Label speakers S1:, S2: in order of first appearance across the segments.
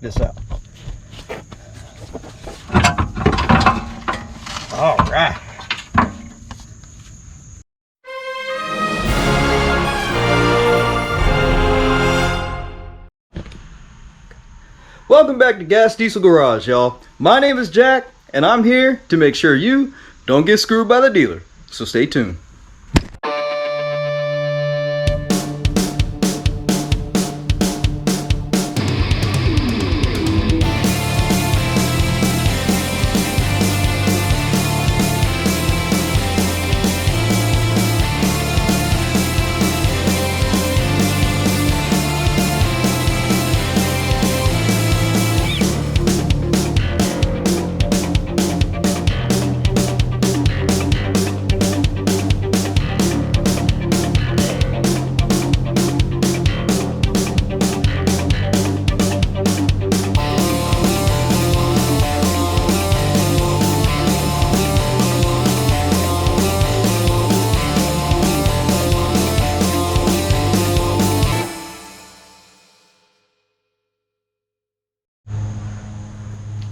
S1: this out. All right. Welcome back to Gas Diesel Garage, y'all. My name is Jack, and I'm here to make sure you don't get screwed by the dealer. So stay tuned.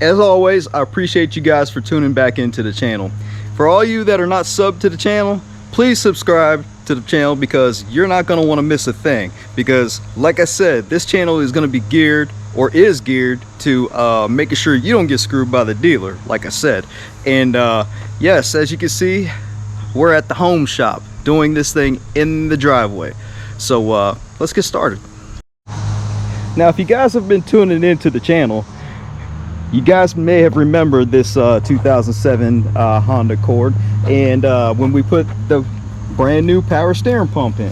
S1: As always, I appreciate you guys for tuning back into the channel. For all you that are not subbed to the channel, please subscribe to the channel because you're not going to want to miss a thing. Because like I said, this channel is going to be geared, or is geared, to making sure you don't get screwed by the dealer, like I said. And yes, as you can see, we're at the home shop doing this thing in the driveway. So let's get started. Now, if you guys have been tuning into the channel, you guys may have remembered this 2007 Honda Accord, and when we put the brand new power steering pump in,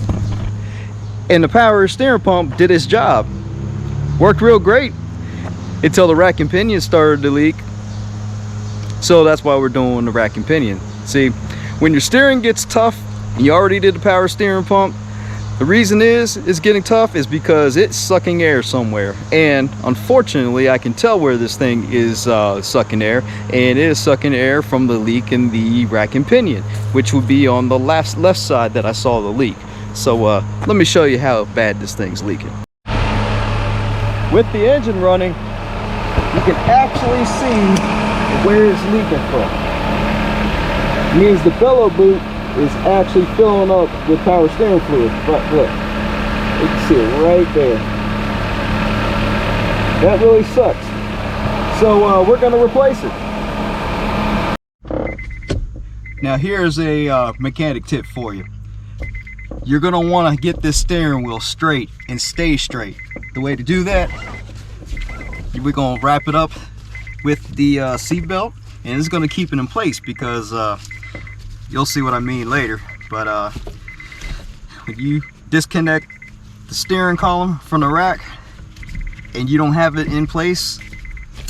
S1: and the power steering pump did its job, worked real great until the rack and pinion started to leak. So that's why we're doing the rack and pinion. See, when your steering gets tough and you already did the power steering pump, the reason it's getting tough is because it's sucking air somewhere, and unfortunately I can tell where this thing is sucking air, and it is sucking air from the leak in the rack and pinion, which would be on the left side that I saw the leak. So let me show you how bad this thing's leaking. With the engine running, you can actually see where it's leaking from. It means the bellow boot is actually filling up with power steering fluid. But look, you can see it right there. That really sucks. So we're going to replace it. Now here's a mechanic tip for you. You're going to want to get this steering wheel straight and stay straight. The way to do that, we're going to wrap it up with the seat belt, and it's going to keep it in place because you'll see what I mean later. But when you disconnect the steering column from the rack and you don't have it in place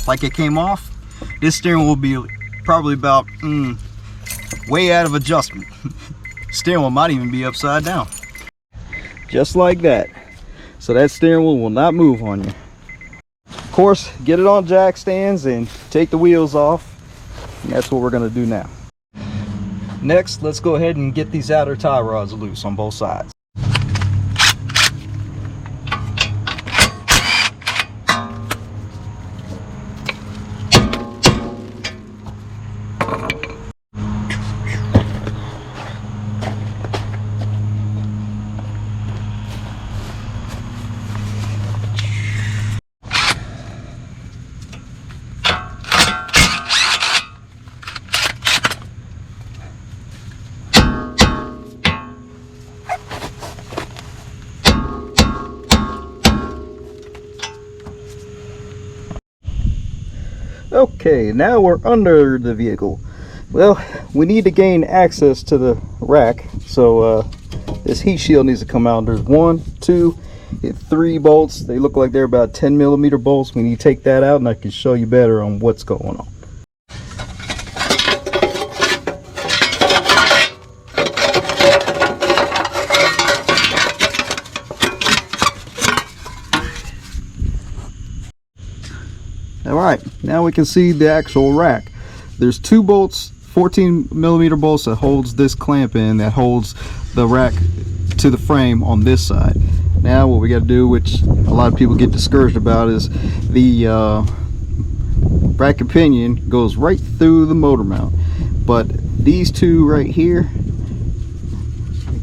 S1: like it came off, this steering will be probably about way out of adjustment. Steering wheel might even be upside down. Just like that. So that steering wheel will not move on you. Of course, get it on jack stands and take the wheels off. And that's what we're going to do now. Next, let's go ahead and get these outer tie rods loose on both sides. Okay, now we're under the vehicle. Well, we need to gain access to the rack, so this heat shield needs to come out. There's 1, 2, 3 bolts. They look like they're about 10mm bolts. We need to take that out, and I can show you better on what's going on. Alright, now we can see the actual rack. There's 2 bolts, 14mm bolts that holds this clamp in, that holds the rack to the frame on this side. Now what we got to do, which a lot of people get discouraged about, is the bracket pinion goes right through the motor mount, but these two right here,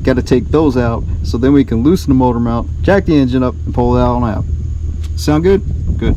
S1: got to take those out so then we can loosen the motor mount, jack the engine up, and pull it out and out. Sound good? Good.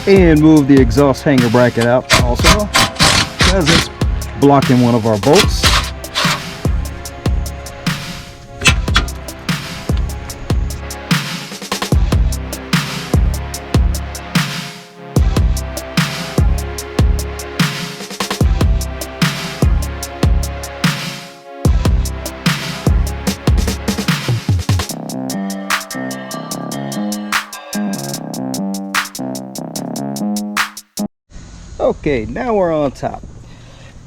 S1: And move the exhaust hanger bracket out also, as it's blocking one of our bolts. Okay, now we're on top.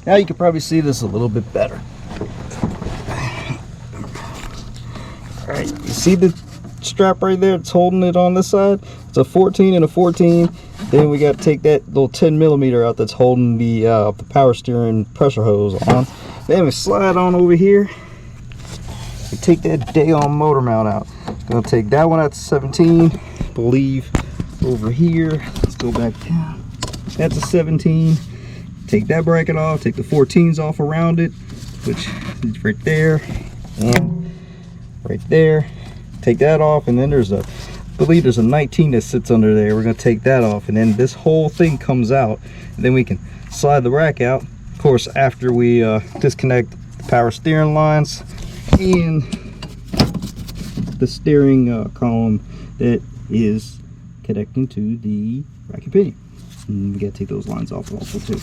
S1: Now you can probably see this a little bit better. Alright, you see the strap right there? It's holding it on this side. It's a 14 and a 14. Then we got to take that little 10mm out that's holding the power steering pressure hose on. Then we slide on over here. We take that day-on motor mount out. Gonna take that one out to 17. Believe over here. Let's go back down. That's a 17. Take that bracket off, take the 14s off around it, which is right there and right there. Take that off, and then there's a, I believe there's a 19 that sits under there. We're gonna take that off, and then this whole thing comes out, and then we can slide the rack out. Of course, after we disconnect the power steering lines and the steering column that is connecting to the bracket pinion. And we gotta take those lines off also too.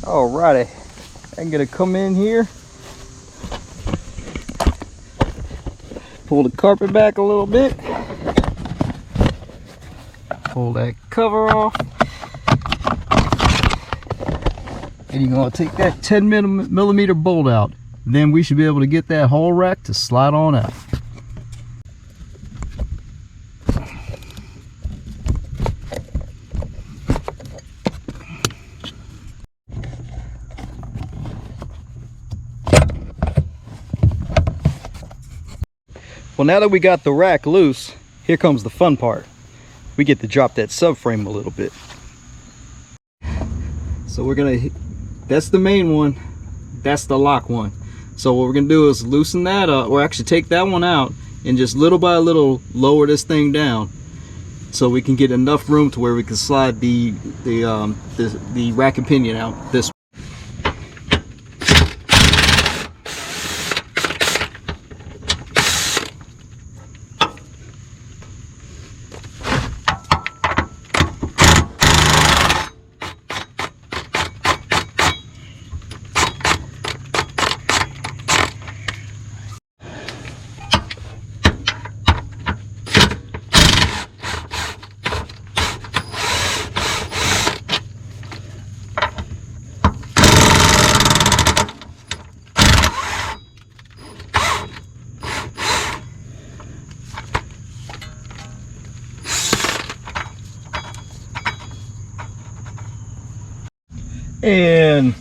S1: Alrighty, I'm gonna come in here Pull the carpet back a little bit. Pull that cover off. And you're going to take that 10 millimeter bolt out. Then we should be able to get that whole rack to slide on out. Well, now that we got the rack loose, here comes the fun part. We get to drop that subframe a little bit. So we're gonna, that's the main one, that's the lock one. So what we're gonna do is loosen that up, or actually take that one out, and just little by little lower this thing down, so we can get enough room to where we can slide the rack and pinion out this way. And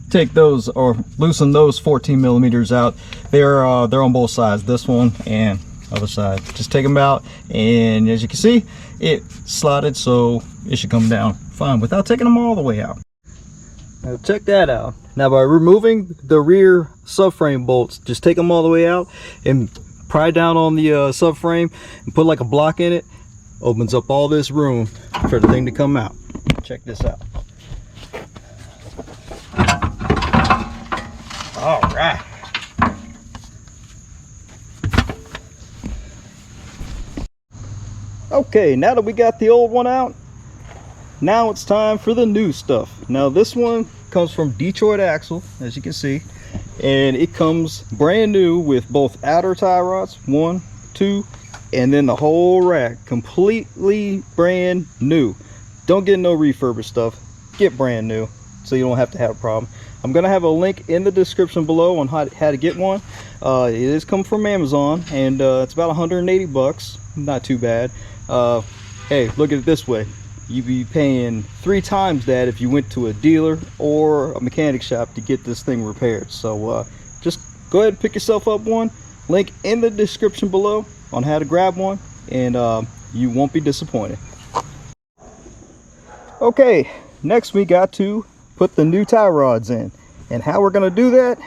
S1: take those, or loosen those 14 millimeters out. They're on both sides, this one and other side. Just take them out, and as you can see, it slotted, so it should come down fine without taking them all the way out. Now check that out. Now by removing the rear subframe bolts, just take them all the way out and pry down on the subframe and put like a block in it. Opens up all this room for the thing to come out. Check this out. All right. Okay, now that we got the old one out, now it's time for the new stuff. Now this one comes from Detroit Axle, as you can see, and it comes brand new with both outer tie rods, 1, 2, and then the whole rack, completely brand new. Don't get no refurbished stuff, get brand new, so you don't have to have a problem. I'm gonna have a link in the description below on how to get one. It is come from Amazon, and it's about 180 bucks. Not too bad. Hey, look at it this way: you'd be paying 3 times that if you went to a dealer or a mechanic shop to get this thing repaired. So just go ahead and pick yourself up one. Link in the description below on how to grab one, and you won't be disappointed. Okay, next we got to put the new tie rods in, and how we're going to do that,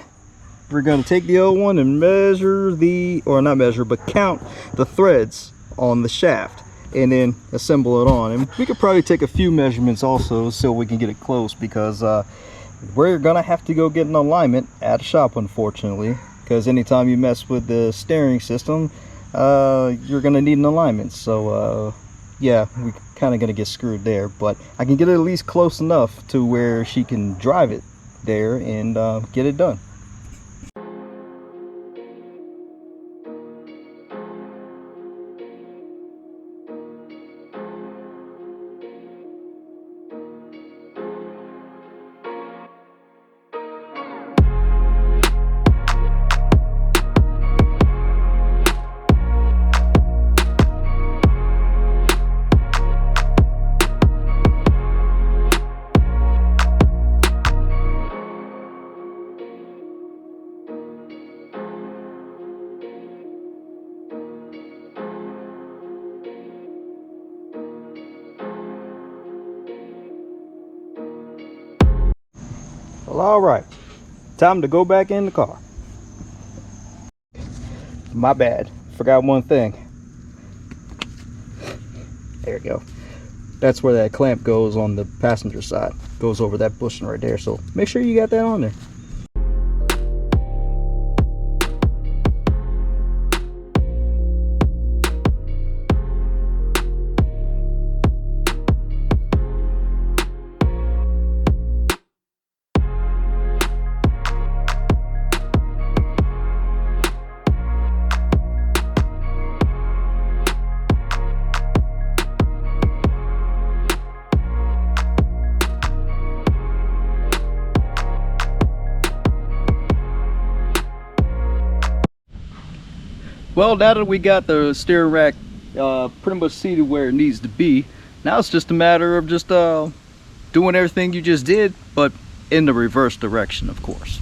S1: we're going to take the old one and measure the, or not measure, but count the threads on the shaft and then assemble it on. And we could probably take a few measurements also so we can get it close, because we're gonna have to go get an alignment at a shop, unfortunately, because anytime you mess with the steering system, you're gonna need an alignment. So yeah, we're kind of gonna get screwed there, but I can get it at least close enough to where she can drive it there and get it done. Well, all right, time to go back in the car. My bad, forgot one thing. There you go. That's where that clamp goes on the passenger side. Goes over that bushing right there, so make sure you got that on there. Well, now that we got the steering rack pretty much seated where it needs to be, now it's just a matter of just doing everything you just did, but in the reverse direction, of course.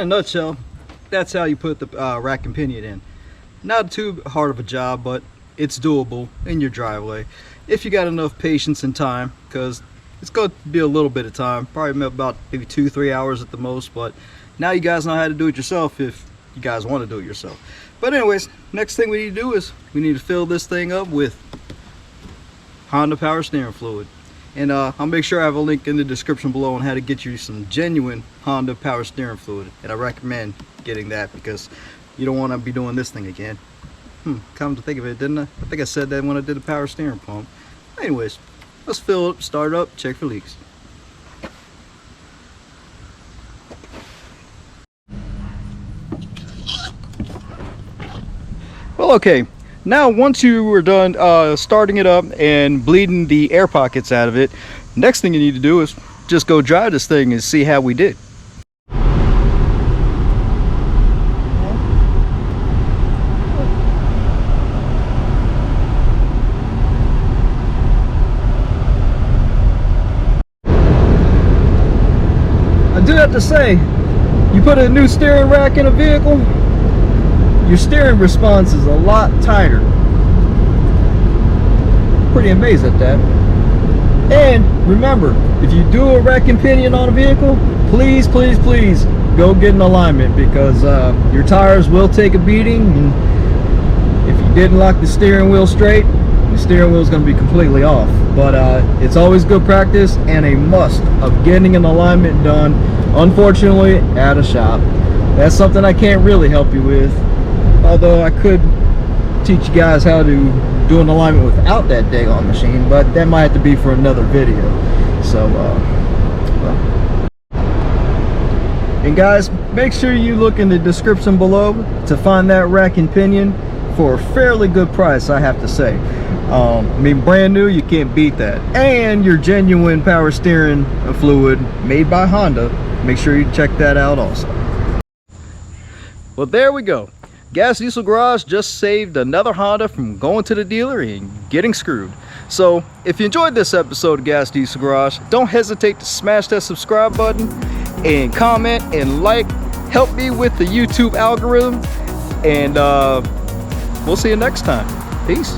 S1: nutshell, that's how you put the rack and pinion in. Not too hard of a job, but it's doable in your driveway if you got enough patience and time, because it's going to be a little bit of time, probably about maybe 2-3 hours at the most. But now you guys know how to do it yourself if you guys want to do it yourself. But anyways, next thing we need to do is we need to fill this thing up with Honda power steering fluid. And I'll make sure I have a link in the description below on how to get you some genuine Honda power steering fluid. And I recommend getting that because you don't want to be doing this thing again. Come to think of it, didn't I? I think I said that when I did the power steering pump. Anyways, let's fill it, start it up, check for leaks. Well, okay. Now, once you were done starting it up and bleeding the air pockets out of it, next thing you need to do is just go drive this thing and see how we did. I do have to say, you put a new steering rack in a vehicle, your steering response is a lot tighter. Pretty amazed at that. And remember, if you do a rack and pinion on a vehicle, please go get an alignment, because your tires will take a beating, and if you didn't lock the steering wheel straight, the steering wheel is going to be completely off. But it's always good practice and a must of getting an alignment done, unfortunately, at a shop. That's something I can't really help you with. Although I could teach you guys how to do an alignment without that daggone machine, but that might have to be for another video. So, well. And guys, make sure you look in the description below to find that rack and pinion for a fairly good price, I have to say. I mean, brand new, you can't beat that. And your genuine power steering fluid made by Honda. Make sure you check that out also. Well, there we go. Gas Diesel Garage just saved another Honda from going to the dealer and getting screwed. So if you enjoyed this episode of Gas Diesel Garage, don't hesitate to smash that subscribe button and comment and like. Help me with the YouTube algorithm, and we'll see you next time. Peace.